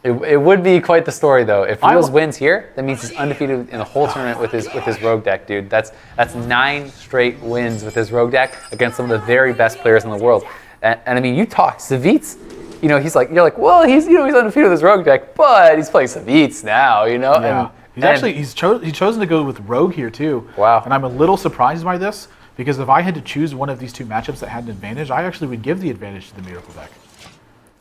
It would be quite the story, though. If Realz wins here, that means he's undefeated in the whole tournament with his rogue deck, dude. That's 9 straight wins with his rogue deck against some of the very best players in the world. And I mean, you talk Savjz, you're like, well, he's undefeated with his rogue deck, but he's playing Savjz now, Yeah. He's chosen to go with rogue here too. Wow. And I'm a little surprised by this because if I had to choose one of these two matchups that had an advantage, I actually would give the advantage to the Miracle deck.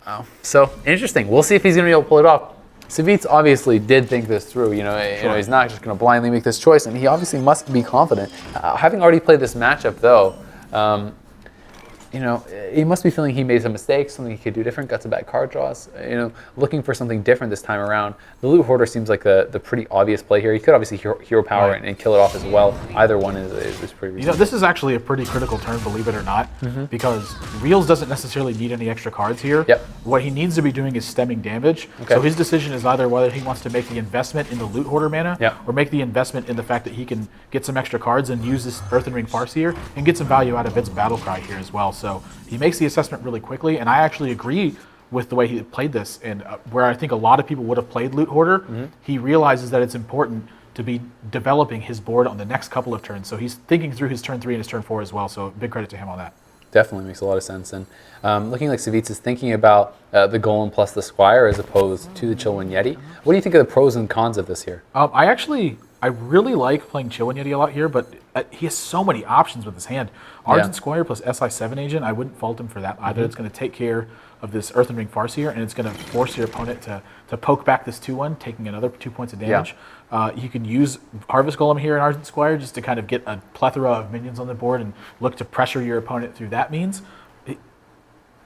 Wow. So interesting. We'll see if he's going to be able to pull it off. Savjz obviously did think this through. He's not just going to blindly make this choice, and he obviously must be confident. Having already played this matchup, though, he must be feeling he made some mistakes, something he could do different, got some bad card draws, looking for something different this time around. The Loot Hoarder seems like the pretty obvious play here. He could obviously hero power and kill it off as well. Either one is pretty reasonable. This is actually a pretty critical turn, believe it or not, because Realz doesn't necessarily need any extra cards here. Yep. What he needs to be doing is stemming damage. Okay. So his decision is either whether he wants to make the investment in the Loot Hoarder mana or make the investment in the fact that he can get some extra cards and use this Earthen Ring Farseer and get some value out of its Battlecry here as well. So he makes the assessment really quickly, and I actually agree with the way he played this. And where I think a lot of people would have played Loot Hoarder, he realizes that it's important to be developing his board on the next couple of turns. So he's thinking through his turn 3 and his turn 4 as well. So big credit to him on that. Definitely makes a lot of sense. And looking like Savjz is thinking about the Golem plus the Squire as opposed to the Chillwind Yeti. What do you think of the pros and cons of this here? I really like playing Chillwind Yeti a lot here, but he has so many options with his hand. Argent Squire plus SI7 Agent, I wouldn't fault him for that either. It's going to take care of this Earthen Ring Farseer, and it's going to force your opponent to poke back this 2-1, taking another 2 points of damage. You can use Harvest Golem here in Argent Squire just to kind of get a plethora of minions on the board and look to pressure your opponent through that means.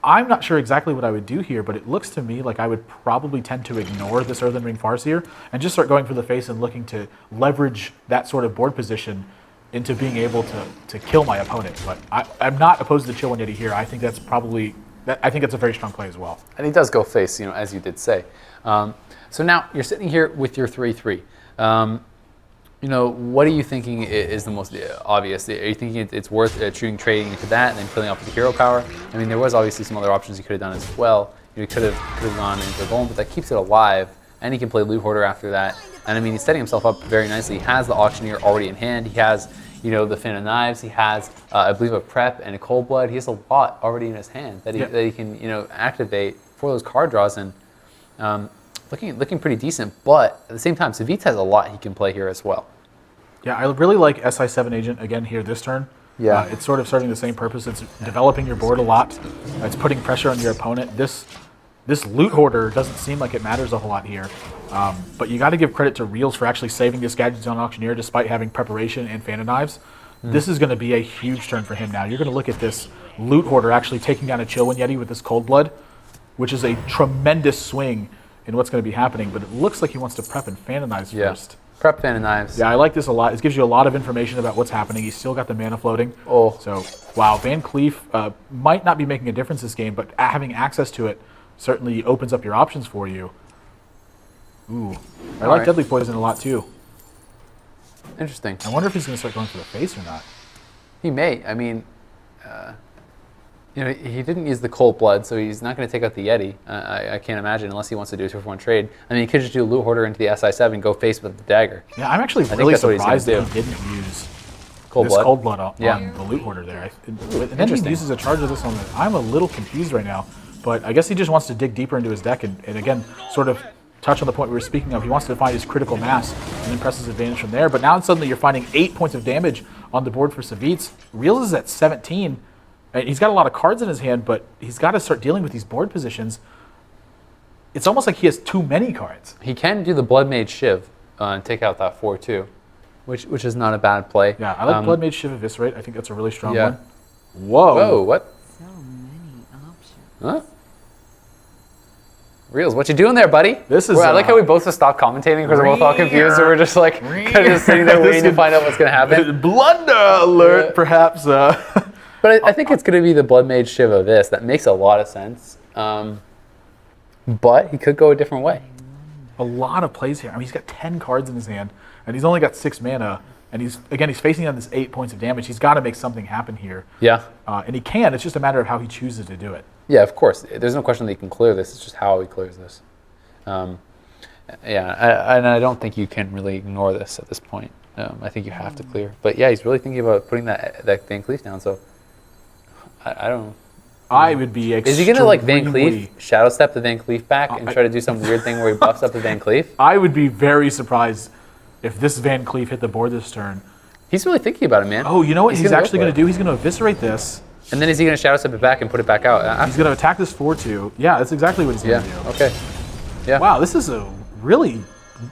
I'm not sure exactly what I would do here, but it looks to me like I would probably tend to ignore this Earthen Ring Farseer and just start going for the face and looking to leverage that sort of board position into being able to kill my opponent. But I'm not opposed to Chillwind Yeti here. I think that's a very strong play as well. And he does go face, as you did say. So now you're sitting here with your 3-3. What are you thinking is the most obvious? Are you thinking it's worth trading into that and then filling up with the hero power? I mean, there was obviously some other options you could have done as well. You could have gone into the Golem, but that keeps it alive, and he can play Loot Hoarder after that. And I mean, he's setting himself up very nicely. He has the Auctioneer already in hand. He has, the Fan of Knives. He has, I believe, a Prep and a Cold Blood. He has a lot already in his hand that he can, activate for those card draws and looking pretty decent. But at the same time, Savjz has a lot he can play here as well. Yeah, I really like SI7 Agent again here this turn. Yeah. It's sort of serving the same purpose. It's developing your board a lot. It's putting pressure on your opponent. This Loot Hoarder doesn't seem like it matters a whole lot here. But you got to give credit to Realz for actually saving this Gadget Zone Auctioneer despite having Preparation and Fan of Knives. This is going to be a huge turn for him now. You're going to look at this Loot Hoarder actually taking down a Chillwind Yeti with this Cold Blood, which is a tremendous swing in what's going to be happening. But it looks like he wants to Prep and Fan of Knives first. Prep Fan of Knives. Yeah, I like this a lot. It gives you a lot of information about what's happening. He's still got the mana floating. Oh. So, wow, Van Cleef might not be making a difference this game, but having access to it certainly opens up your options for you. Ooh. I like Deadly Poison a lot, too. Interesting. I wonder if he's going to start going for the face or not. He may. I mean, he didn't use the Cold Blood, so he's not going to take out the Yeti. I can't imagine, unless he wants to do a 2-for-1 trade. I mean, he could just do a Loot Hoarder into the SI7 and go face with the dagger. Yeah, I'm actually really surprised that he didn't use Cold Blood on the Loot Hoarder there. And then he uses a charge of this on the... I'm a little confused right now, but I guess he just wants to dig deeper into his deck and again, sort of touch on the point we were speaking of. He wants to find his critical mass and then press his advantage from there. But now suddenly you're finding 8 points of damage on the board for Savjz. Realz is at 17. He's got a lot of cards in his hand, but he's got to start dealing with these board positions. It's almost like he has too many cards. He can do the Blood Mage Shiv and take out that 4-2, which is not a bad play. Yeah, I like Blood Mage Shiv Eviscerate. I think that's a really strong one. Whoa. Whoa, what? So many options. Huh? Realz, what you doing there, buddy? I like how we both just stopped commentating because we're both all confused, and we're just like kind of just sitting there waiting to find out what's going to happen. Blunder alert, perhaps. But I think it's going to be the Blood Mage Shiv of this. That makes a lot of sense. But he could go a different way. A lot of plays here. I mean, he's got 10 cards in his hand, and he's only got 6 mana. And he's facing on this 8 points of damage. He's got to make something happen here. Yeah. And he can. It's just a matter of how he chooses to do it. Yeah, of course. There's no question that he can clear this. It's just how he clears this. And I don't think you can really ignore this at this point. I think you have to clear. But yeah, he's really thinking about putting that Van Cleef down. So I don't. I would be Is he gonna like Van Cleef, shadow step the Van Cleef back and try to do some weird thing where he buffs up the Van Cleef? I would be very surprised if this Van Cleef hit the board this turn. He's really thinking about it, man. Oh, you know what he's actually going to do? do? He's going to eviscerate this. And then is he going to shadow step it back and put it back out? He's going to attack this 4-2. Yeah, that's exactly what he's going to do. Okay. Yeah. Wow, this is a really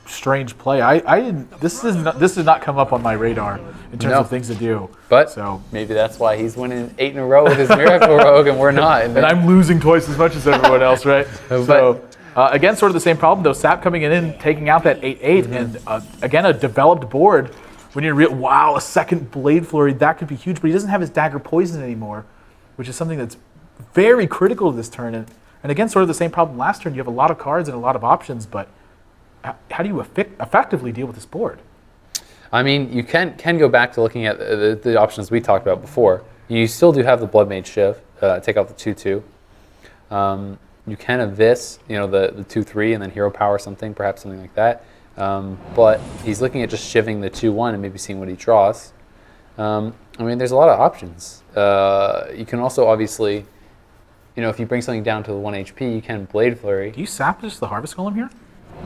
strange play. I didn't. This did not come up on my radar in terms of things to do. But so maybe that's why he's winning 8 in a row with his Miracle Rogue and we're not. And I'm losing twice as much as everyone else, right? So again, sort of the same problem though. Sap coming in, taking out that 8-8, and again a developed board. When you're wow, a second Blade Flurry, that could be huge, but he doesn't have his Dagger Poison anymore, which is something that's very critical to this turn. And again, sort of the same problem last turn. You have a lot of cards and a lot of options, but how do you effectively deal with this board? I mean, you can go back to looking at the options we talked about before. You still do have the Blood Mage Shiv, take out the 2-2. You can Abyss, the 2-3, and then Hero Power something, perhaps something like that. But he's looking at just shivving the 2-1 and maybe seeing what he draws. I mean, there's a lot of options. You can also obviously, if you bring something down to the 1 HP, you can Blade Flurry. Do you sap just the Harvest Golem here?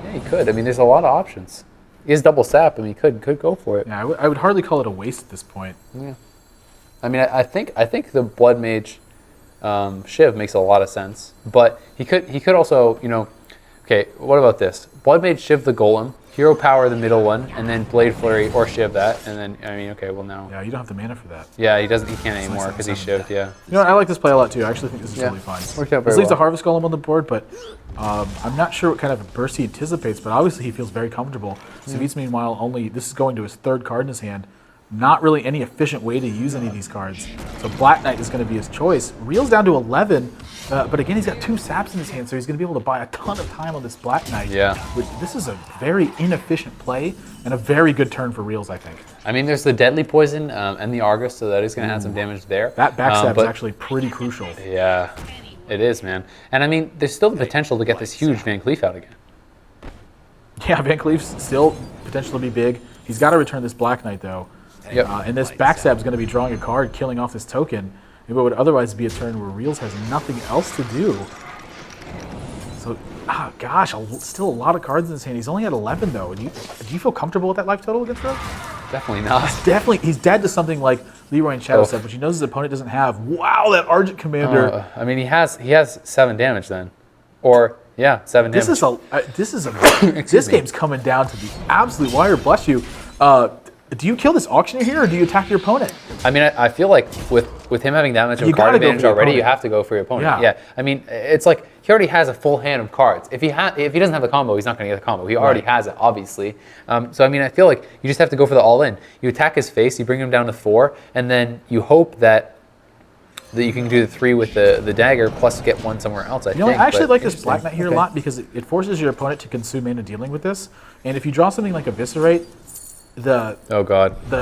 Yeah, you could. I mean, there's a lot of options. He has double sap. I mean, he could go for it. Yeah, I would hardly call it a waste at this point. Yeah. I mean, I think the Blood Mage Shiv makes a lot of sense. But he could also, okay, what about this? Blood Mage Shiv the Golem, Hero Power the middle one, and then Blade Flurry or Shiv that, and then okay, well now. Yeah, you don't have the mana for that. Yeah, he can't anymore because he shivved. Yeah. You know what, I like this play a lot too. I actually think this is really fun. Worked out very this leaves well. a Harvest Golem on the board, but I'm not sure what kind of a burst he anticipates. But obviously he feels very comfortable. Savjz, meanwhile, this is going to his 3rd card in his hand. Not really any efficient way to use any of these cards. So Black Knight is going to be his choice. Realz down to 11, but again, he's got 2 saps in his hand, so he's going to be able to buy a ton of time on this Black Knight. Yeah. This is a very inefficient play and a very good turn for Realz, I think. I mean, there's the Deadly Poison and the Argus, so that is going to add some damage there. That backstab is actually pretty crucial. Yeah, it is, man. And I mean, there's still the potential to get this huge Van Cleef out again. Yeah, Van Cleef's still potential to be big. He's got to return this Black Knight, though. Yep. And this backstab is going to be drawing a card, killing off this token. It would otherwise be a turn where Realz has nothing else to do. So, gosh, still a lot of cards in his hand. He's only at 11, though. Do you feel comfortable with that life total against Realz? Definitely not. He's dead to something like Leroy and Shadow Step, which he knows his opponent doesn't have. Wow, that Argent Commander. I mean, he has 7 damage then. Or, yeah, 7 damage. This game's coming down to the absolute wire. Bless you. Do you kill this auctioneer here, or do you attack your opponent? I mean, I feel like with him having that much of a card advantage already, you have to go for your opponent. Yeah. I mean, it's like he already has a full hand of cards. If he doesn't have the combo, he's not going to get the combo. He already has it, obviously. So I mean, I feel like you just have to go for the all-in. You attack his face, you bring him down to 4, and then you hope that you can do the 3 with the dagger, plus get 1 somewhere else. I actually like this Black Knight here a lot because it forces your opponent to consume mana dealing with this. And if you draw something like Eviscerate, the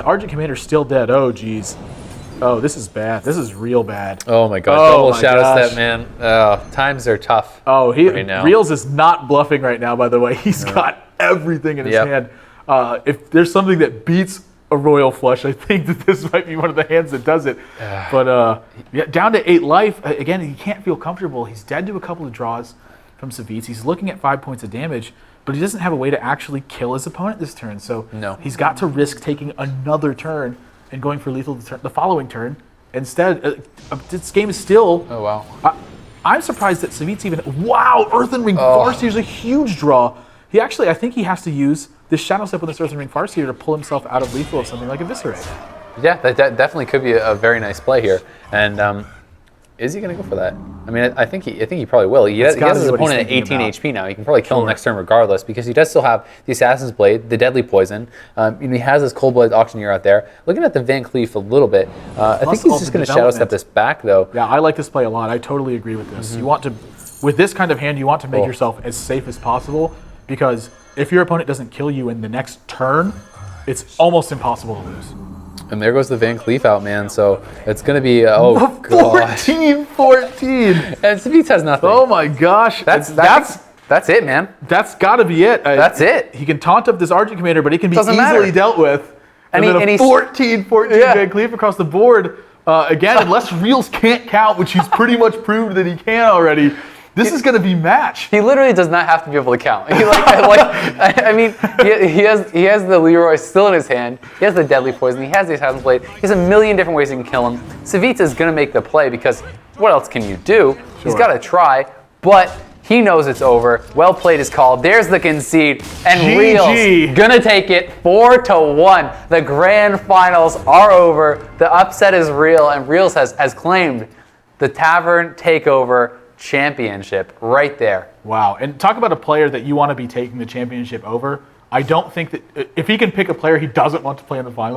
Argent Commander's still dead. Oh, geez. Oh, this is bad. This is real bad. Oh my god, double Shadow Step, man. Times are tough. Oh, Realz is not bluffing right now, by the way. He's got everything in his hand. If there's something that beats a Royal Flush, I think that this might be one of the hands that does it. But down to 8 life. Again, he can't feel comfortable. He's dead to a couple of draws from Savjz. He's looking at 5 points of damage, but he doesn't have a way to actually kill his opponent this turn. So he's got to risk taking another turn and going for lethal the following turn. Instead, this game is still... Oh, wow. I'm surprised that Savjz even... Wow, Earthen Ring Farseer is a huge draw. I think he has to use this Shadow Step with this Earthen Ring Farseer to pull himself out of lethal of something like Eviscerate. Yeah, that definitely could be a very nice play here. And is he going to go for that? I mean, I think he probably will. He has his opponent at 18 HP now. He can probably kill him next turn regardless because he does still have the Assassin's Blade, the Deadly Poison. He has his Cold Blood Auctioneer out there. Looking at the Van Cleef a little bit, I think he's just going to Shadow Step this back though. Yeah, I like this play a lot. I totally agree with this. You want to, with this kind of hand, you want to make yourself as safe as possible because if your opponent doesn't kill you in the next turn, it's almost impossible to lose. And there goes the Van Cleef out, man. So it's going to be, oh, gosh. 14-14. And Savjz has nothing. Oh, my gosh. That's That's it, man. That's got to be it. That's it. He can taunt up this Argent commander, but it can be Doesn't easily matter. dealt with. And then a 14 Yeah. Van Cleef across the board. Again, unless Realz can't count, which he's pretty much proved that he can already, this is going to be match. He literally does not have to be able to count. He I mean, he has the Leroy still in his hand. He has the deadly poison. He has the assassin blade. He has a million different ways he can kill him. Savjz is going to make the play because what else can you do? He's got to try, but he knows it's over. Well played is called. There's the concede, and Realz gonna take it 4-1. The grand finals are over. The upset is real, and Realz has claimed the Tavern Takeover championship right there. Wow. And talk about a player that you want to be taking the championship over. I don't think that if he can pick a player he doesn't want to play in the finals,